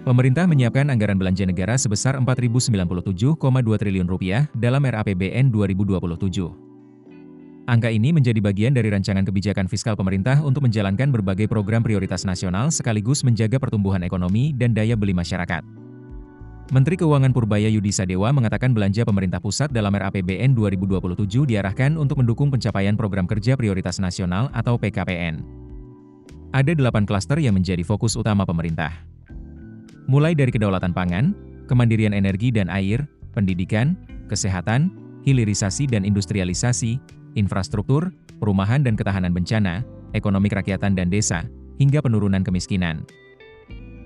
Pemerintah menyiapkan anggaran belanja negara sebesar Rp4.097,2 triliun dalam RAPBN 2027. Angka ini menjadi bagian dari rancangan kebijakan fiskal pemerintah untuk menjalankan berbagai program prioritas nasional sekaligus menjaga pertumbuhan ekonomi dan daya beli masyarakat. Menteri Keuangan Purbaya Yudisadewa mengatakan belanja pemerintah pusat dalam RAPBN 2027 diarahkan untuk mendukung pencapaian program kerja prioritas nasional atau PKPN. Ada 8 klaster yang menjadi fokus utama pemerintah. Mulai dari kedaulatan pangan, kemandirian energi dan air, pendidikan, kesehatan, hilirisasi dan industrialisasi, infrastruktur, perumahan dan ketahanan bencana, ekonomi kerakyatan dan desa, hingga penurunan kemiskinan.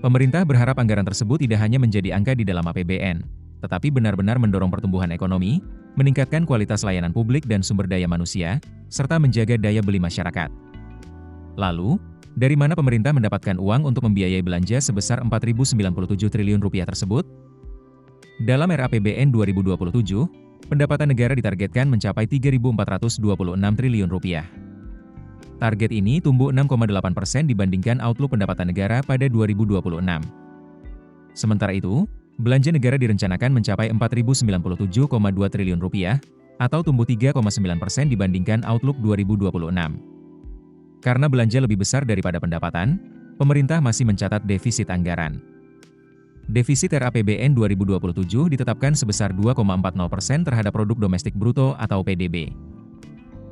Pemerintah berharap anggaran tersebut tidak hanya menjadi angka di dalam APBN, tetapi benar-benar mendorong pertumbuhan ekonomi, meningkatkan kualitas layanan publik dan sumber daya manusia, serta menjaga daya beli masyarakat. Lalu, dari mana pemerintah mendapatkan uang untuk membiayai belanja sebesar Rp4.097 triliun tersebut? Dalam RAPBN 2027, pendapatan negara ditargetkan mencapai Rp3.426 triliun. Target ini tumbuh 6,8% dibandingkan outlook pendapatan negara pada 2026. Sementara itu, belanja negara direncanakan mencapai Rp4.097,2 triliun atau tumbuh 3,9% dibandingkan outlook 2026. Karena belanja lebih besar daripada pendapatan, pemerintah masih mencatat defisit anggaran. Defisit RAPBN 2027 ditetapkan sebesar 2,40% terhadap produk domestik bruto atau PDB.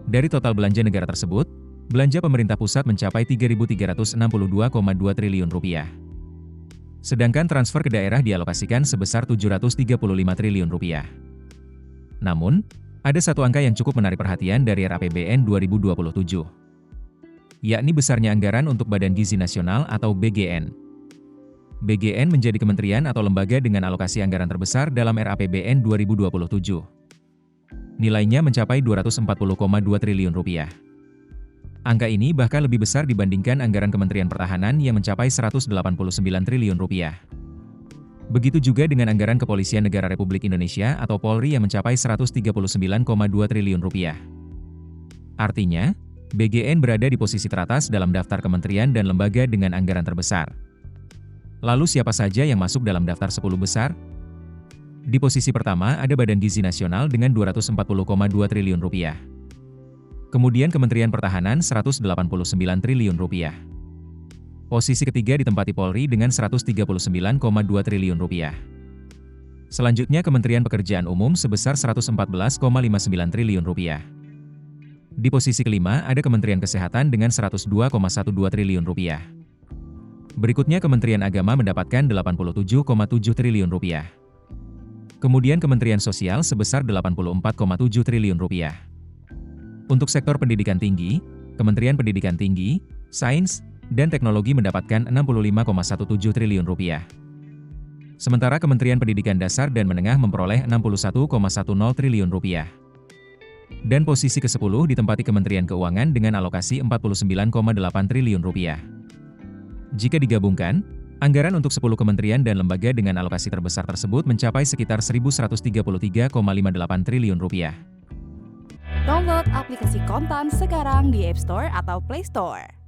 Dari total belanja negara tersebut, belanja pemerintah pusat mencapai Rp3.362,2 triliun. Sedangkan transfer ke daerah dialokasikan sebesar Rp735 triliun. Namun, ada satu angka yang cukup menarik perhatian dari RAPBN 2027. Yakni besarnya anggaran untuk Badan Gizi Nasional atau BGN. BGN menjadi kementerian atau lembaga dengan alokasi anggaran terbesar dalam RAPBN 2027. Nilainya mencapai Rp240,2 triliun. Angka ini bahkan lebih besar dibandingkan anggaran Kementerian Pertahanan yang mencapai Rp189 triliun. Begitu juga dengan anggaran Kepolisian Negara Republik Indonesia atau Polri yang mencapai Rp139,2 triliun. Artinya, BGN berada di posisi teratas dalam daftar kementerian dan lembaga dengan anggaran terbesar. Lalu siapa saja yang masuk dalam daftar 10 besar? Di posisi pertama ada Badan Gizi Nasional dengan Rp240,2 triliun. Kemudian Kementerian Pertahanan Rp189 triliun. Posisi ketiga ditempati Polri dengan Rp139,2 triliun. Selanjutnya Kementerian Pekerjaan Umum sebesar Rp114,59 triliun. Di posisi kelima ada Kementerian Kesehatan dengan Rp102,12 triliun. Berikutnya Kementerian Agama mendapatkan Rp87,7 triliun. Kemudian Kementerian Sosial sebesar Rp84,7 triliun. Untuk sektor pendidikan tinggi, Kementerian Pendidikan Tinggi, Sains, dan Teknologi mendapatkan Rp65,17 triliun. Sementara Kementerian Pendidikan Dasar dan Menengah memperoleh Rp61,10 triliun. Dan posisi ke-10 ditempati Kementerian Keuangan dengan alokasi Rp49,8 triliun. Jika digabungkan, anggaran untuk 10 kementerian dan lembaga dengan alokasi terbesar tersebut mencapai sekitar Rp1.133,58 triliun. Download aplikasi Kontan sekarang di App Store atau Play Store.